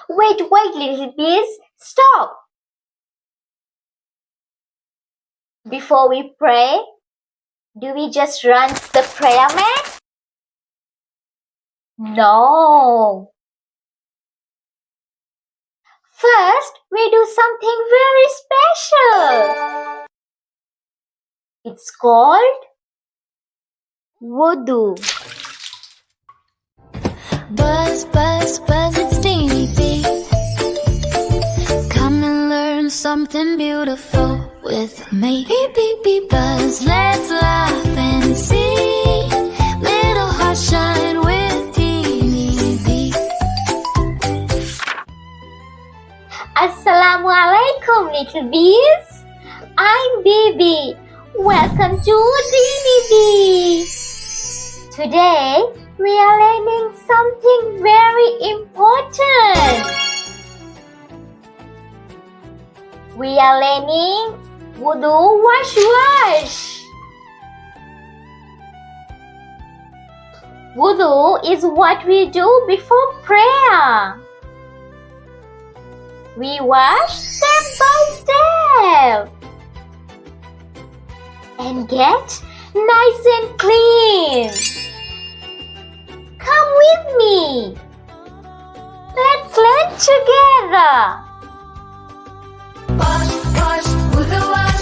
Wait, little bees, stop! Before we pray, do we just run the prayer mat? No. First, we do something very special. It's called Wudhu. Buzz, buzz, buzz, it's DeeniBee. Come and learn something beautiful with me. Beep, beep, beep, buzz, let's laugh and see. Little heart shine with DeeniBee. Assalamu alaikum, little bees. I'm Baby. Welcome to DeeniBee. Today, we are learning something very important. We are learning Wudhu wash. Wudhu is what we do before prayer. We wash step by step and get nice and clean. Come with me. Let's learn together. Wash, wash, Wudhu wash.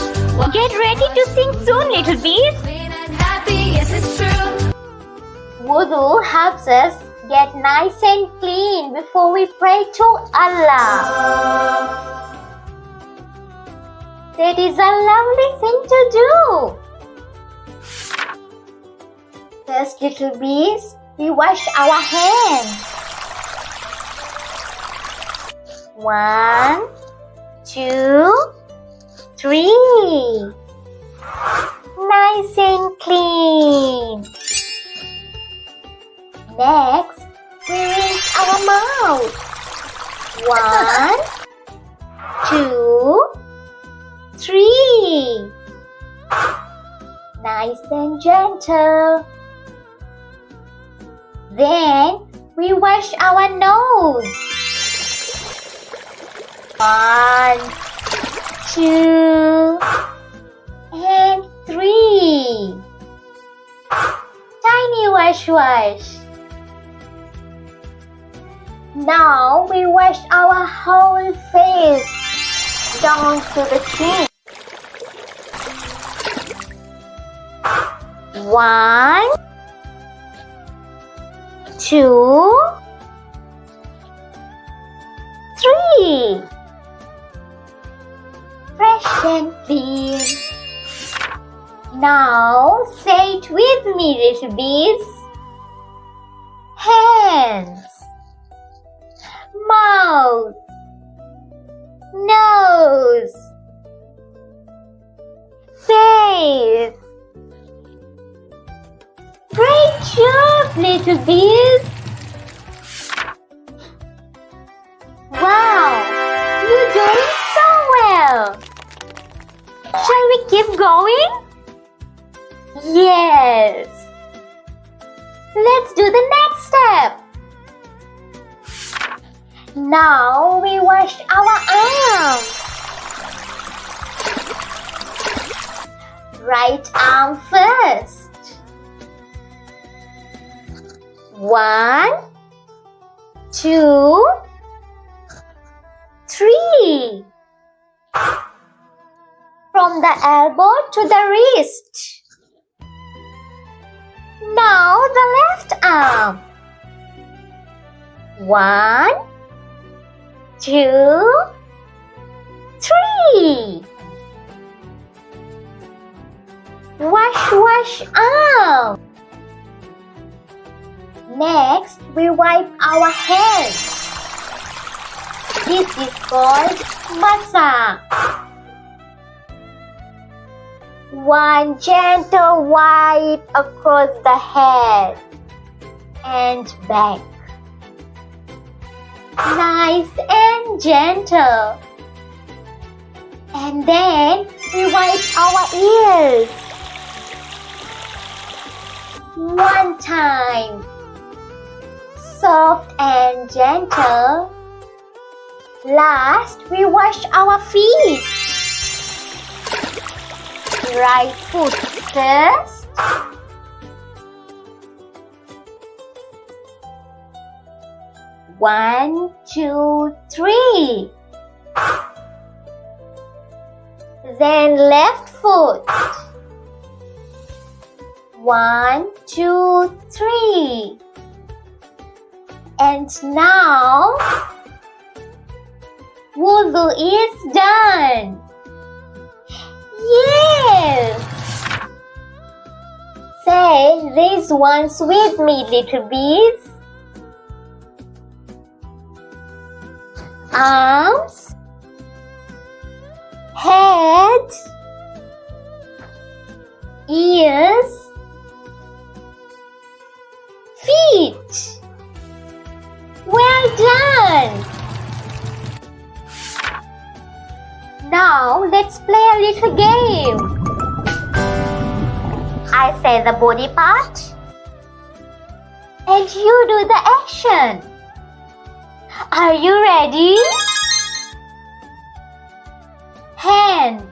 Get ready to sing soon, little bees. Clean and happy, yes it's true. Wudhu helps us get nice and clean before we pray to Allah. That is a lovely thing to do. First, little bees, we wash our hands. 1, 2, 3. Nice and clean. Next, we rinse our mouth. 1, 2, 3. Nice and gentle. Then we wash our nose. 1, 2, and 3. Tiny wash. Now we wash our whole face down to the chin. 1, 2, 3. Fresh and clean. Now say it with me, little bees. Hands, mouth, nose, face. Great job, little bees. Wow, you're doing so well. Shall we keep going? Yes. Let's do the next step. Now we wash our arms. Right arm first. 1, 2, 3. From the elbow to the wrist. Now the left arm. 1, 2, 3. Wash arm. Next, we wipe our hands. This is called massage. 1 gentle wipe across the head and back. Nice and gentle. And then we wipe our ears. 1 time. Soft and gentle. Last, we wash our feet. Right foot first. One, two, three. Then left foot. One, two, three. And now, Wudhu is done. Yes! Say these ones with me, little bees. Arms, head, ears, feet. Well done! Now let's play a little game. I say the body part and you do the action. Are you ready? Hands.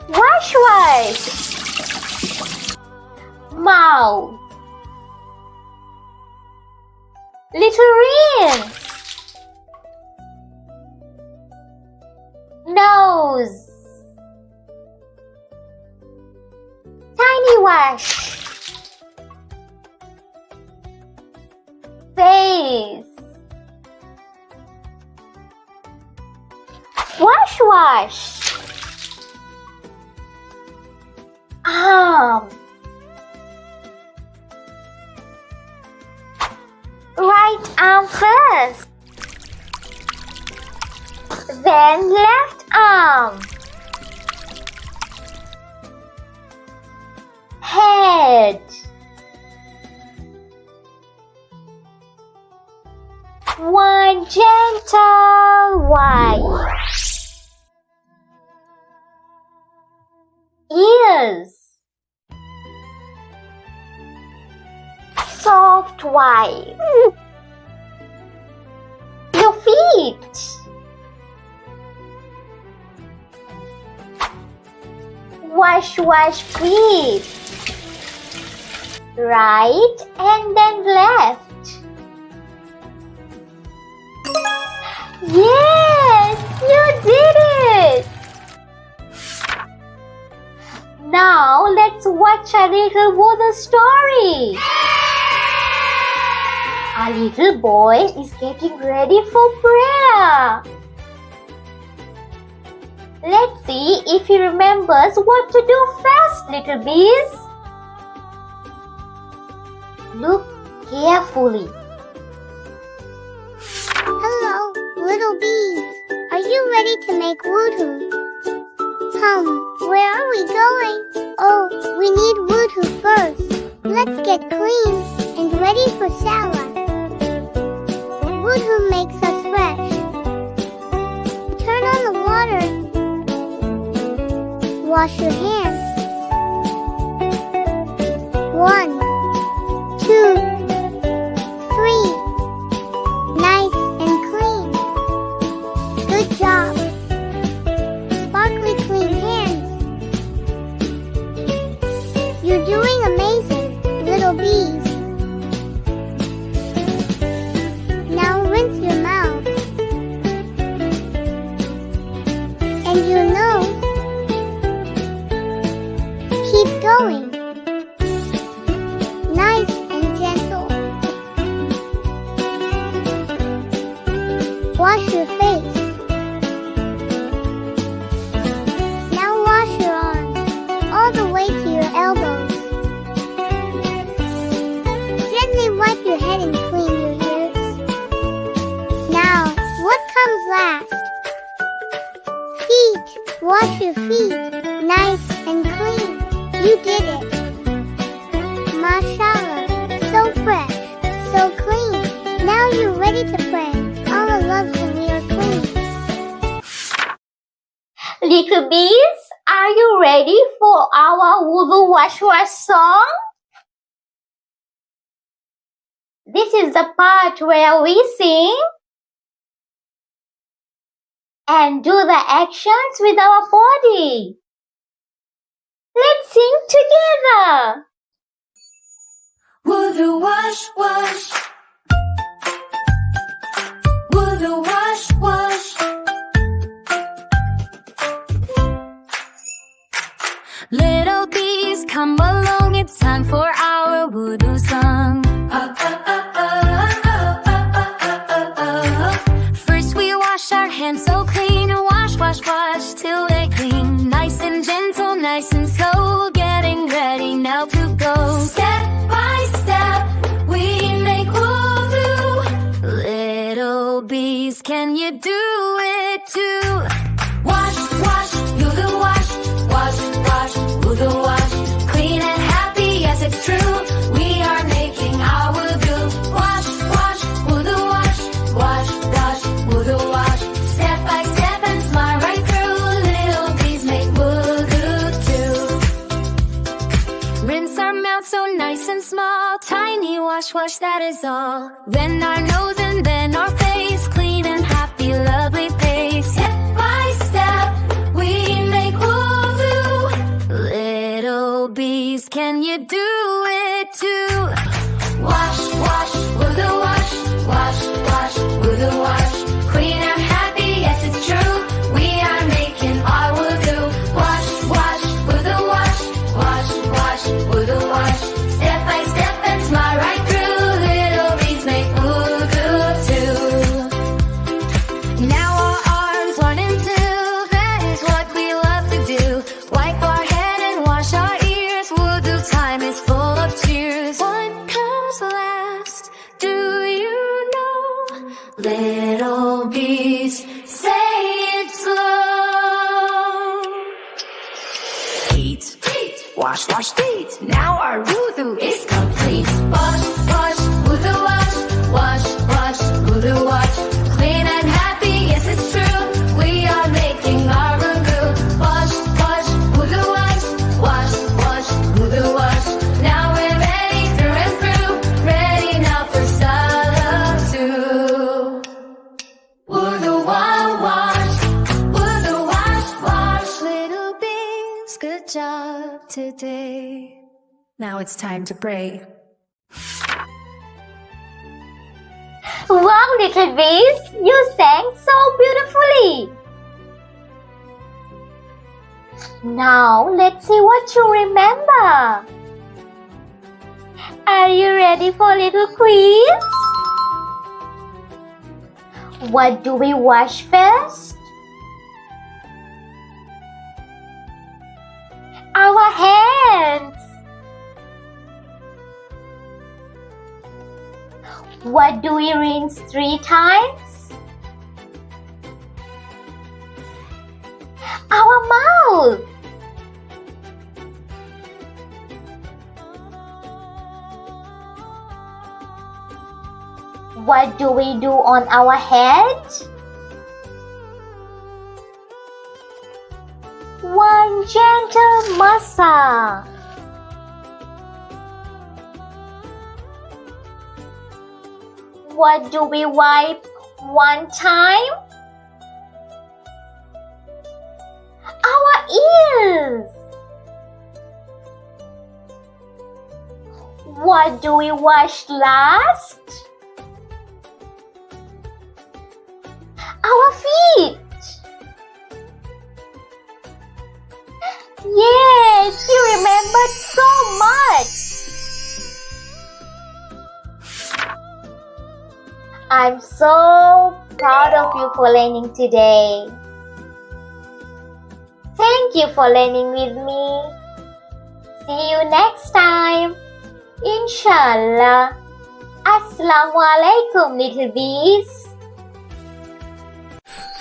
Wash, wash. Mouth. Little rinse. Nose. Tiny wash. Face. Wash, wash. Arm. Right arm first. Then left arm. Head. One gentle wipe. Ears. Soft wipe. Your feet. Wash, wash feet. Right and then left. Yes, you did it! Now let's watch a little Wudhu story. Our little boy is getting ready for prayer. Let's see if he remembers what to do first, little bees. Look carefully. Hello, little bees. Are you ready to make Wudhu? Where are we going? Oh, we need Wudhu first. Let's get clean and ready for salah. Wudhu makes us fresh. Turn on the water. Wash your hands. 1, 2, 3. Nice and clean. Good job. Sparkly clean hands. You're doing amazing, little bees. Now rinse your mouth. And your nose. Keep going. Nice and gentle. Wash your face. Now wash your arms, all the way to your elbows. Gently wipe your head and clean your ears. Now, what comes last? Feet. Wash your feet, nice and clean. You did it. Mashallah, so fresh, so clean. Now you're ready to pray. Allah loves when we are clean. Little bees, are you ready for our Wudhu Wash Wash song? This is the part where we sing and do the actions with our body. Let's sing together. Wudhu wash, wash. Wudhu wash, wash. Little bees, come along, it's time for our Wudhu song. First we wash our hands so clean, wash, wash, wash till they clean. Nice and gentle, nice and slow, getting ready now to go. Step by step, we make Wudhu. Little bees, can you do it too? Wash, wash, Wudhu wash, wash, wash, Wudhu wash. Clean and happy, yes it's true. We are making our Wudhu. Wash, wash, Wudhu wash, wash, wash, Wudhu wash. Step by step and smile right through. Little bees make Wudhu too. Rinse our mouth so nice and small. Tiny wash, wash, that is all. Then our nose and then our face. Clean and happy, lovely pace. Step by step, we make Wudhu. Little bees, can you do it too? Wash, wash, Wudhu wash, wash, wash, Wudhu wash. Clean and happy, yes it's true. We are making our Wudhu. Wash, wash, Wudhu wash, wash, wash, Wudhu wash. Step by step and smile right through. Little bees make Wudhu too. Now our arms, 1 and 2, that is what we love to do. Wipe our head and wash our ears. Wudhu time is full of cheers. What comes last? Do you know? Little bees, say it slow. Feet, feet, wash, wash feet. Now our Wudhu is complete. Wash, wash, Wudhu wash, wash, wash, Wudhu wash. Clean and happy, yes it's true. We are making our Wudhu. Wash, wash, Wudhu wash, wash, wash, Wudhu wash. Now we're ready through and through. Ready now for salah too. Wudhu wash, Wudhu wash, wash. Little bees, good job today. Now it's time to pray. Wow, little bees, you sang so beautifully. Now, let's see what you remember. Are you ready for a little quiz? What do we wash first? Our hands. What do we rinse 3 times? Our mouth. What do we do on our head? 1 gentle massage. What do we wipe 1 time? Our ears. What do we wash last? Our feet. Yes, you remembered so much. I'm so proud of you for learning today. Thank you for learning with me. See you next time. Inshallah. Assalamu alaikum, little bees.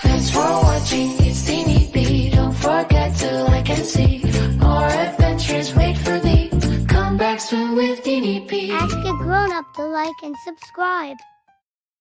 Thanks for watching, it's DeeniBee. Don't forget to like and see. More adventures wait for thee. Come back soon with DeeniBee. Ask a grown-up to like and subscribe.